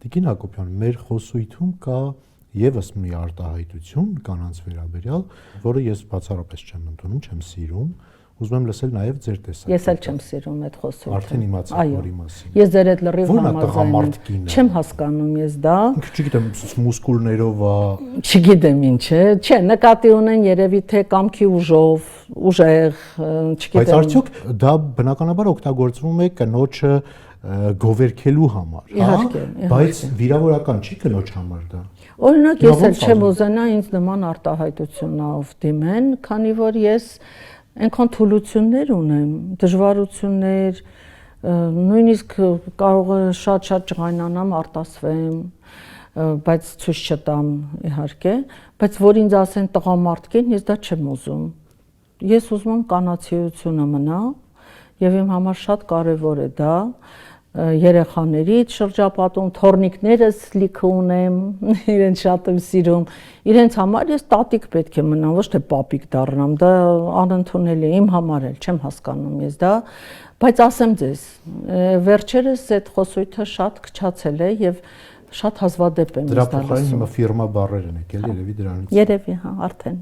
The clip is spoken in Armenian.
Տիկին Հակոբյան, մեր խոսույթում կա եւս մի արտահայտություն կանանց վերաբերյալ, որը ես բացառապես չեմ ընդունում, չեմ սիրում, ուզում եմ լսել նաեւ ձեր տեսակետը։ Ես էլ չեմ սիրում այդ խոսքը։ Արդեն իմացաք որի մասին։ Ես ձեր հետ լրիվ համաձայն եմ։ Չեմ հասկանում ես դա։ Չգիտեմ, մուսկուլներով է։ Չգիտեմ ինչ է, չէ, նկատի ունեն երևի թե կամքի ուժով, ուժեղ, չգիտեմ։ Բայց արդյոք դա բնականաբար օգտագործվում է կնոջը գովերքելու համար, Իհարկե, բայց վիրավորական չի կնոջ համար դա։ Օրինակ ես էլ չեմ ուզենա ինձ նման արտահայտությունով դիմեն, քանի որ ես այնքան թուլություններ ունեմ, դժվարություններ, նույնիսկ կարող է շատ ջղայնանամ, արտասվեմ, բայց ցույց չտամ իհարկե, բայց որ ինձ ասեն տղամարդ կին, ես դա չեմ ուզում։ Ես ուզում եմ կանացիությունը մնա եւ իմ համար շատ կարեւոր է դա, երեխաներից շրջապատում, թորնիկներս լիքը ունեմ, իրենց շատ եմ սիրում, իրենց համար ես տատիկ պետք է մնամ, ոչ թե պապիկ դառնամ, դա անընդունելի է, իմ համար էլ չեմ հասկանում ես դա, բայց ասեմ ձեզ, վերջերս այդ խոսույթը շատ քչացել է եւ շատ հազվադեպ եմ դրա փոխարեն հիմա ֆիրմա բառեր են եկել, երևի դրանից։ Երևի, հա, արդեն